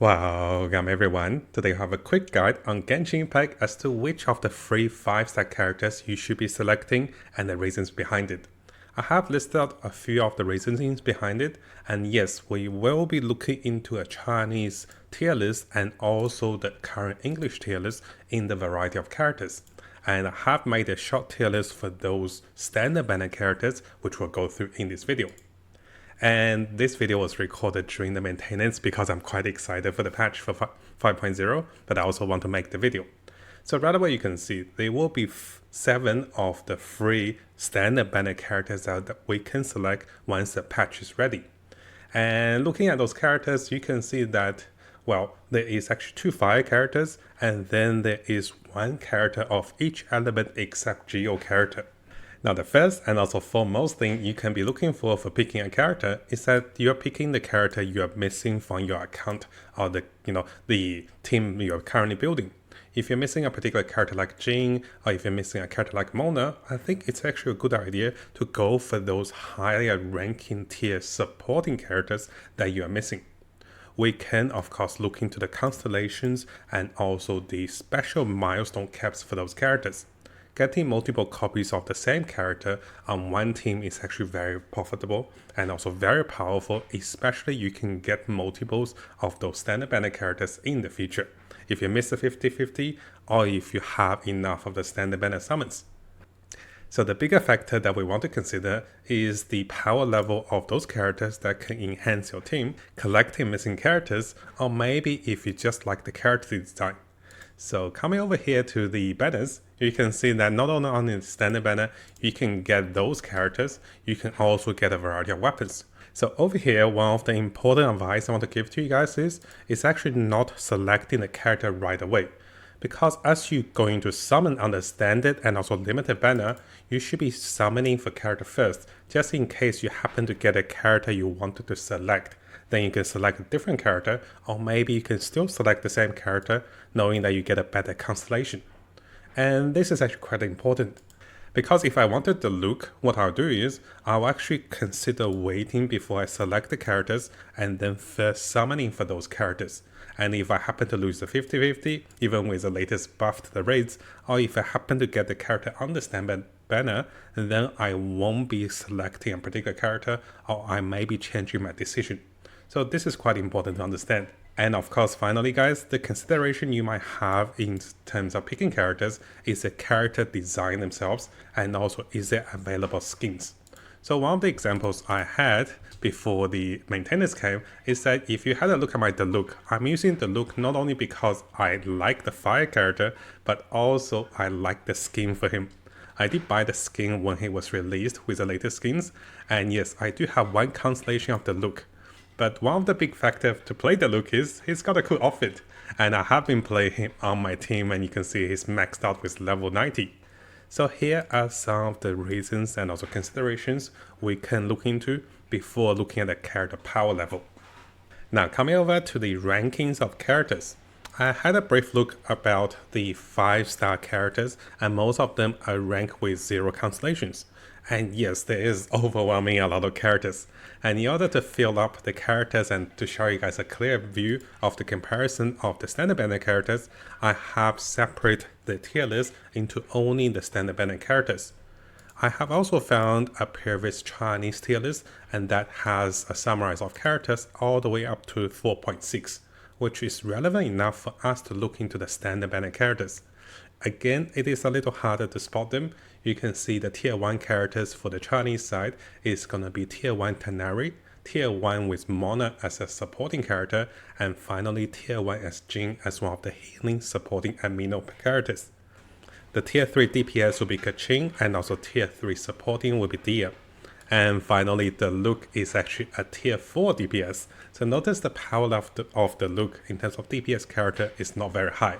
Welcome everyone. Today I have a quick guide on Genshin Impact as to which of the three 5-star characters you should be selecting and the reasons behind it. I have listed out a few of the reasons behind it, and yes, we will be looking into a Chinese tier list and also the current English tier list in the variety of characters. And I have made a short tier list for those standard banner characters which we'll go through in this video. And this video was recorded during the maintenance because I'm quite excited for the patch for 5.0, but I also want to make the video. So right away you can see there will be 7 of the free standard banner characters that we can select once the patch is ready. And looking at those characters, you can see that, well, there is actually 2 fire characters, and then there is 1 character of each element except Geo character. Now the first and also foremost thing you can be looking for picking a character is that you're picking the character you are missing from your account or the team you're currently building. If you're missing a particular character like Jing, or if you're missing a character like Mona, I think it's actually a good idea to go for those higher ranking tier supporting characters that you are missing. We can of course look into the constellations and also the special milestone caps for those characters. Getting multiple copies of the same character on one team is actually very profitable and also very powerful, especially you can get multiples of those standard banner characters in the future, if you miss the 50-50 or if you have enough of the standard banner summons. So the bigger factor that we want to consider is the power level of those characters that can enhance your team, collecting missing characters, or maybe if you just like the character design. So coming over here to the banners, you can see that not only on the standard banner, you can get those characters, you can also get a variety of weapons. So over here, one of the important advice I want to give to you guys is actually not selecting the character right away. Because as you're going to summon on the standard and also limited banner, you should be summoning for character first, just in case you happen to get a character you wanted to select. Then you can select a different character, or maybe you can still select the same character, knowing that you get a better constellation. And this is actually quite important, because if I wanted the look, what I'll do is, I'll actually consider waiting before I select the characters, and then first summoning for those characters. And if I happen to lose the 50-50, even with the latest buff to the raids, or if I happen to get the character on the standard banner, then I won't be selecting a particular character, or I may be changing my decision. So this is quite important to understand. And of course, finally guys, the consideration you might have in terms of picking characters is the character design themselves, and also is there available skins. So one of the examples I had before the maintenance came is that if you had a look at my Diluc, I'm using Diluc not only because I like the fire character, but also I like the skin for him. I did buy the skin when he was released with the latest skins, and yes, I do have one constellation of Diluc. But one of the big factors to play Diluc is he's got a cool outfit, and I have been playing him on my team, and you can see he's maxed out with level 90. So here are some of the reasons and also considerations we can look into before looking at the character power level. Now coming over to the rankings of characters. I had a brief look about the 5-star characters, and most of them are ranked with 0 constellations. And yes, there is overwhelming a lot of characters. And in order to fill up the characters and to show you guys a clear view of the comparison of the standard banner characters, I have separated the tier list into only the standard banner characters. I have also found a previous Chinese tier list, and that has a summary of characters all the way up to 4.6, which is relevant enough for us to look into the standard banner characters. Again, it is a little harder to spot them. You can see the tier 1 characters for the Chinese side is gonna be tier 1 Tanari, tier 1 with Mona as a supporting character, and finally tier 1 as Jing as one of the healing supporting amino characters. The tier 3 DPS will be Kaching, and also tier 3 supporting will be Dia. And finally, the look is actually a tier 4 DPS. So notice the power level of the look in terms of DPS character is not very high.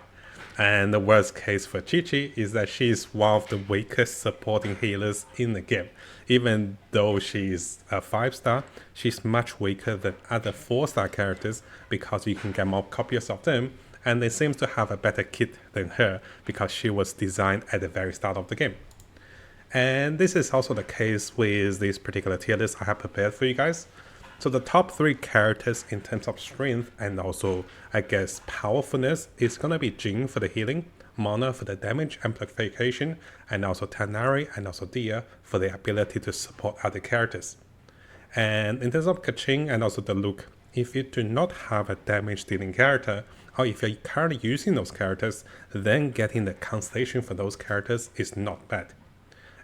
And the worst case for Chi-Chi is that she is one of the weakest supporting healers in the game. Even though she is a 5-star, she's much weaker than other 4-star characters because you can get more copies of them, and they seem to have a better kit than her because she was designed at the very start of the game. And this is also the case with this particular tier list I have prepared for you guys. So the top 3 characters in terms of strength and also, I guess, powerfulness is gonna be Jin for the healing, Mona for the damage amplification, and also Tanari and also Dia for the ability to support other characters. And in terms of Kaching and also the look, if you do not have a damage dealing character, or if you're currently using those characters, then getting the constellation for those characters is not bad.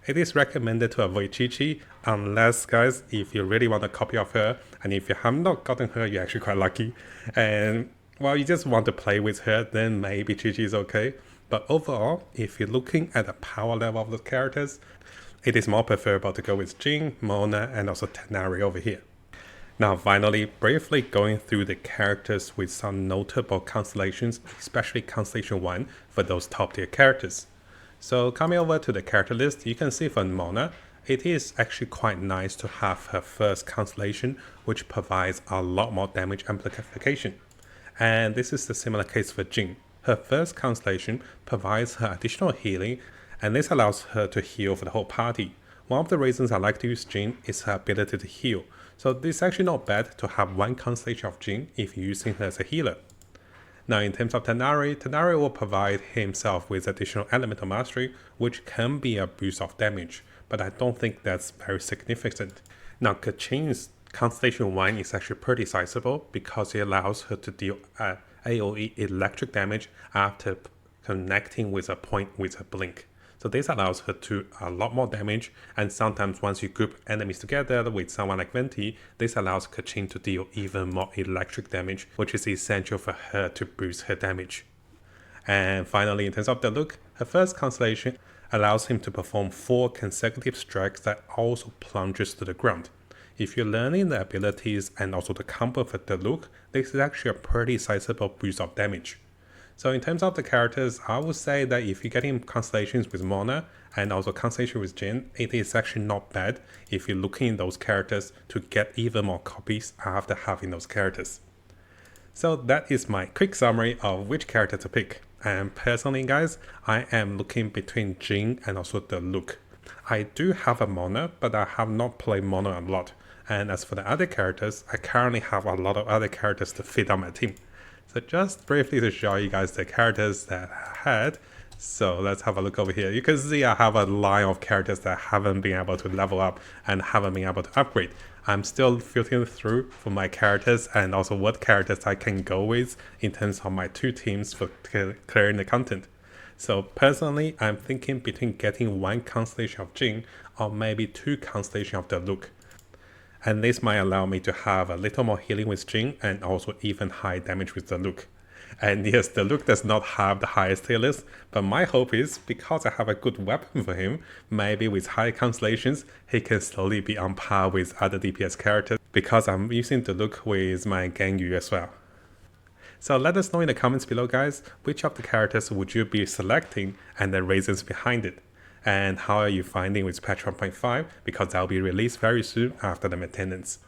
It is recommended to avoid Chi-Chi, unless, guys, if you really want a copy of her, and if you have not gotten her, you're actually quite lucky. And, well, you just want to play with her, then maybe Chi-Chi is okay. But overall, if you're looking at the power level of the characters, it is more preferable to go with Jin, Mona, and also Tanari over here. Now finally, briefly going through the characters with some notable constellations, especially Constellation 1 for those top tier characters. So coming over to the character list, you can see for Mona, it is actually quite nice to have her first constellation, which provides a lot more damage amplification. And this is the similar case for Jin. Her first constellation provides her additional healing, and this allows her to heal for the whole party. One of the reasons I like to use Jin is her ability to heal. So this is actually not bad to have one constellation of Jin if you're using her as a healer. Now in terms of Tanari, Tanari will provide himself with additional elemental mastery, which can be a boost of damage, but I don't think that's very significant. Now Kaching's Constellation 1 is actually pretty sizable because it allows her to deal AoE electric damage after connecting with a point with a blink. So this allows her to a lot more damage, and sometimes once you group enemies together with someone like Venti, this allows Kaching to deal even more electric damage, which is essential for her to boost her damage. And finally, in terms of the look, her first constellation allows him to perform 4 consecutive strikes that also plunges to the ground. If you're learning the abilities and also the combo for the look, this is actually a pretty sizable boost of damage. So in terms of the characters, I would say that if you're getting constellations with Mona and also constellation with Jin, it is actually not bad if you're looking in those characters to get even more copies after having those characters. So that is my quick summary of which character to pick. And personally, guys, I am looking between Jin and also the look. I do have a Mona, but I have not played Mona a lot. And as for the other characters, I currently have a lot of other characters to fit on my team. So just briefly to show you guys the characters that I had. So let's have a look over here. You can see I have a line of characters that haven't been able to level up and haven't been able to upgrade. I'm still filtering through for my characters and also what characters I can go with in terms of my 2 teams for clearing the content. So personally, I'm thinking between getting 1 constellation of Jin or maybe 2 constellation of the look. And this might allow me to have a little more healing with Jin and also even high damage with the look. And yes, the look does not have the highest tier list, but my hope is because I have a good weapon for him, maybe with high constellations, he can slowly be on par with other DPS characters because I'm using the look with my Ganyu as well. So let us know in the comments below, guys, which of the characters would you be selecting and the reasons behind it. And how are you finding with patch 1.5, because that will be released very soon after the maintenance.